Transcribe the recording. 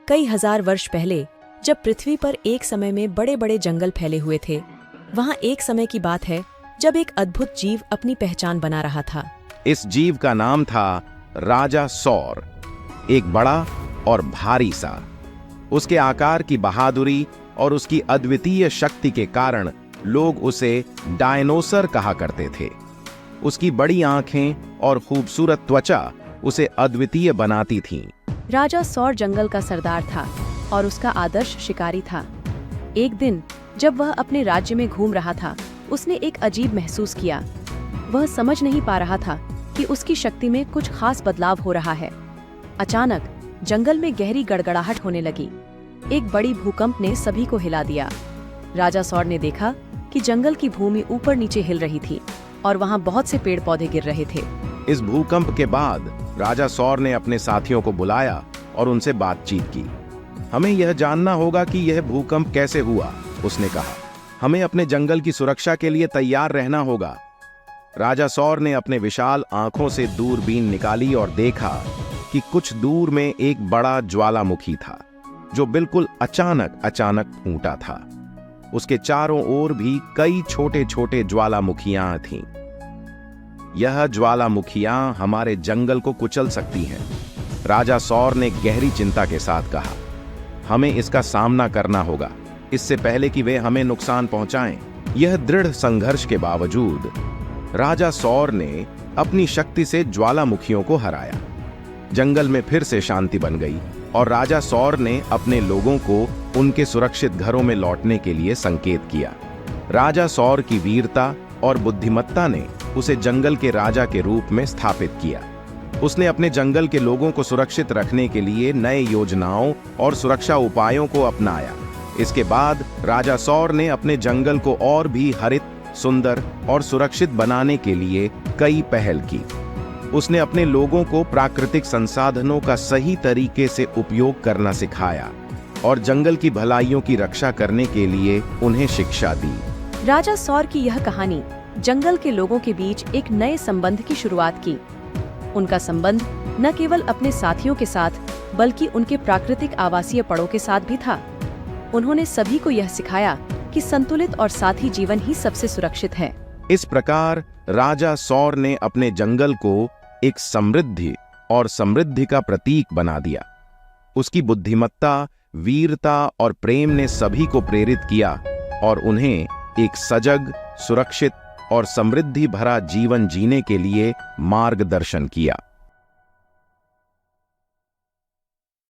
कई हजार वर्ष पहले जब पृथ्वी पर एक समय में बड़े बड़े जंगल फैले हुए थे, वहां एक समय की बात है जब एक अद्भुत जीव अपनी पहचान बना रहा था। इस जीव का नाम था राजा सौर। एक बड़ा और भारी सा। उसके आकार की बहादुरी और उसकी अद्वितीय शक्ति के कारण लोग उसे डायनोसर कहा करते थे। उसकी बड़ी आंखें और खूबसूरत त्वचा उसे अद्वितीय बनाती थीं। राजा सौर जंगल का सरदार था और उसका आदर्श शिकारी था। एक दिन जब वह अपने राज्य में घूम रहा था, उसने एक अजीब महसूस किया। वह समझ नहीं पा रहा था कि उसकी शक्ति में कुछ खास बदलाव हो रहा है। अचानक जंगल में गहरी गड़गड़ाहट होने लगी। एक बड़ी भूकंप ने सभी को हिला दिया। राजा सौर ने देखा कि जंगल की भूमि ऊपर नीचे हिल रही थी और वहां बहुत से पेड़ पौधे गिर रहे थे। इस भूकंप के बाद राजा सौर ने अपने साथियों को बुलाया और उनसे बातचीत की। हमें यह जानना होगा कि यह भूकंप कैसे हुआ, उसने कहा। हमें अपने जंगल की सुरक्षा के लिए तैयार रहना होगा। राजा सौर ने अपने विशाल आंखों से दूरबीन निकाली और देखा कि कुछ दूर में एक बड़ा ज्वालामुखी था जो बिल्कुल अचानक फूटा था। उसके चारों ओर भी कई छोटे छोटे ज्वालामुखियां थीं। यह ज्वालामुखियां हमारे जंगल को कुचल सकती हैं, राजा सौर ने गहरी चिंता के साथ कहा। हमें इसका सामना करना होगा इससे पहले कि वे हमें नुकसान पहुंचाएं। यह दृढ़ संघर्ष के बावजूद राजा सौर ने अपनी शक्ति से ज्वालामुखियों को हराया। जंगल में फिर से शांति बन गई और राजा सौर ने अपने लोगों को उनके सुरक्षित घरों में लौटने के लिए संकेत किया। राजा सौर की वीरता और बुद्धिमत्ता ने उसे जंगल के राजा के रूप में स्थापित किया। उसने अपने जंगल के लोगों को सुरक्षित रखने के लिए नए योजनाओं और सुरक्षा उपायों को अपनाया। इसके बाद राजा सौर ने अपने जंगल को और भी हरित, सुंदर और सुरक्षित बनाने के लिए कई पहल की। उसने अपने लोगों को प्राकृतिक संसाधनों का सही तरीके से उपयोग करना सिखाया और जंगल की भलाइयों की रक्षा करने के लिए उन्हें शिक्षा दी। राजा सौर की यह कहानी जंगल के लोगों के बीच एक नए संबंध की शुरुआत की। उनका संबंध न केवल अपने साथियों के साथ बल्कि उनके प्राकृतिक आवासीय पड़ों के साथ भी था। उन्होंने सभी को यह सिखाया कि संतुलित और साथी जीवन ही सबसे सुरक्षित है। इस प्रकार राजा सौर ने अपने जंगल को एक समृद्धि का प्रतीक बना दिया। उसकी बुद्धिमत्ता, वीरता और प्रेम ने सभी को प्रेरित किया और उन्हें एक सजग, सुरक्षित और समृद्धि भरा जीवन जीने के लिए मार्गदर्शन किया।